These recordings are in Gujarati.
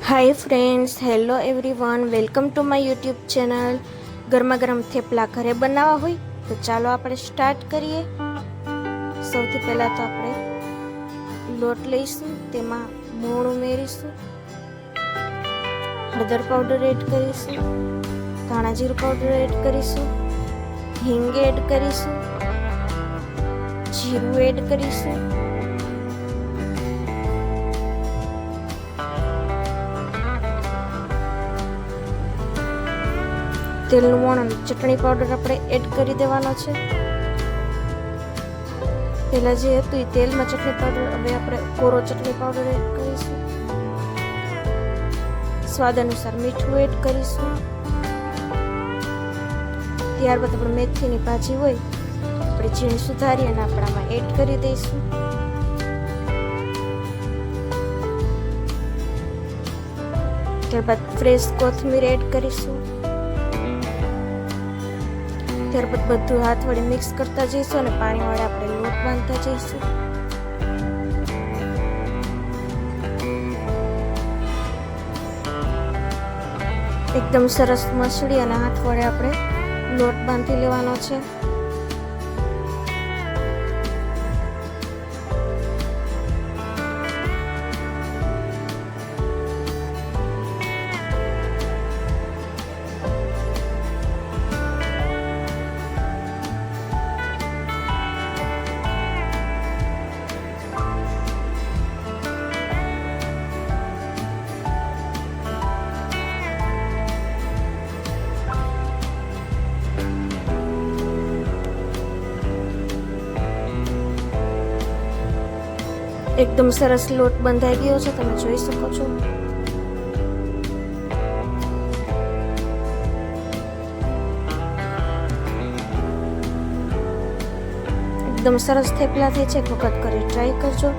Hi friends, hello everyone, welcome to my YouTube channel. गरमा गरम थेपला घरे बनावा होय तो चालो આપણે સ્ટાર્ટ કરીએ। સૌથી પહેલા તો આપણે લોટ લઈશું, તેમાં મોણ ઉમેરીશું, હળદર પાવડર એડ કરીશું, ધાણા જીરું પાવડર એડ કરીશું, હિંગ એડ કરીશું, જીરું એડ કરીશું, તેલનું મોણ અને ચટણી પાવડર આપણે એડ કરી દેવાનો છે। પહેલાં જે હતું એ તેલમાં ચટણી પાવડર, હવે આપણે કોરો ચટણી પાવડર એડ કરીશું, સ્વાદ અનુસાર મીઠું એડ કરીશું। ત્યારબાદ આપણે મેથીની ભાજી હોય આપણે ઝીણી સુધારી અને આપણામાં એડ કરી દઈશું। ત્યારબાદ ફ્રેશ કોથમીર એડ કરીશું। ત્યારબાદ બધું હાથ વડે મિક્સ કરતા જઈશું અને પાણી વડે આપણે લોટ બાંધતા જઈશું। એકદમ સરસ મસળી અને હાથ વડે આપણે લોટ બાંધી લેવાનો છે। એકદમ સરસ લોટ બંધાઈ ગયો છે, તમે જોઈ શકો છો। એકદમ સરસ થેપલા થાય છે, એક વખત કરી ટ્રાય કરજો।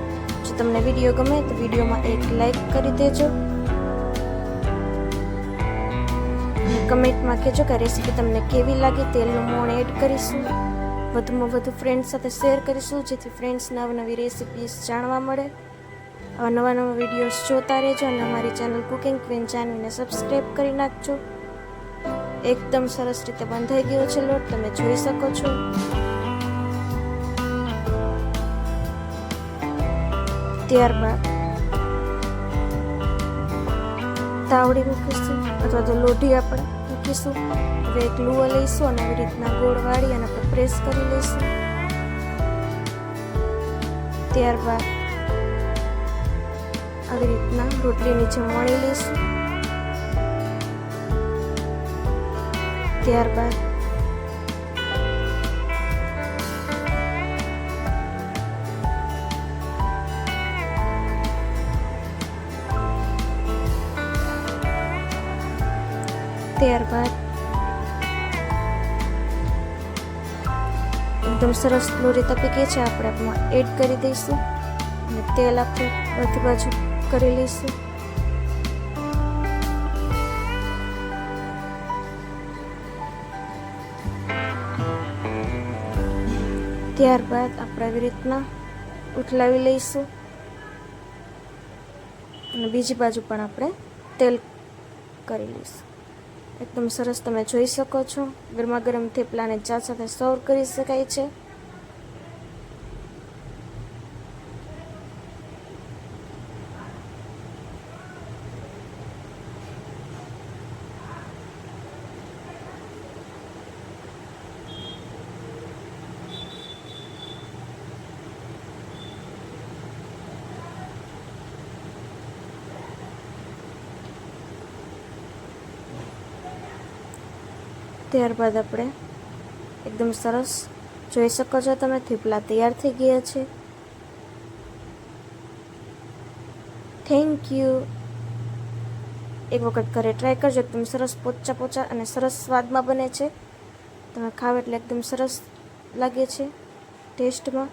જો તમને વિડીયો ગમે તો વિડીયોમાં એક લાઈક કરી દેજો, કમેન્ટમાં કહેજો કે રેસીપી તમને કેવી લાગી। તેલનું મોણ એડ કરીશું, વધુમાં વધુ ફ્રેન્ડ્સ સાથે શેર કરીશું જેથી ફ્રેન્ડ્સને નવી રેસિપીસ જાણવા મળે। આવા નવા નવા વિડીયોઝ જોતા રહેજો અને અમારી ચેનલ કુકિંગ ક્વીન જાનવીને સબસ્ક્રાઈબ કરી નાખજો। એકદમ સરસ રીતે બંધાઈ ગયો છે લોટ, તમે જોઈ શકો છો। ત્યારબાદ તાવડી મૂકીશું અથવા તો લોઢી આપણે મૂકીશું। હવે એક લુઓ લઈશું અને આવી રીતના ગોળ વાળી અને આપણે પ્રેસ કરી લઈશું। ત્યારબાદ આવી રીતના રોટલીની જેમ વણી લઈશું। ત્યારબાદ એકદમ સરસ લોરી તપી ગઈ છે, આપણે આમાં એડ કરી દઈશું અને તેલ આપણે બધી બાજુ કરી લઈશું। ત્યારબાદ આપણે આવી રીતના ઉથલાવી લઈશું અને બીજી બાજુ પણ આપણે તેલ કરી લઈશું। એકદમ સરસ તમે જોઈ શકો છો। ગરમા ગરમ થેપલાને ચા સાથે સર્વ કરી શકાય છે। ત્યારબાદ આપણે એકદમ સરસ જોઈ શકો છો તમે, થેપલા તૈયાર થઈ ગયા છે। Thank you. એક વખત ઘરે ટ્રાય કરજો, એકદમ સરસ પોચા પોચા અને સરસ સ્વાદમાં બને છે। તમે ખાવ એટલે એકદમ સરસ લાગે છે ટેસ્ટમાં।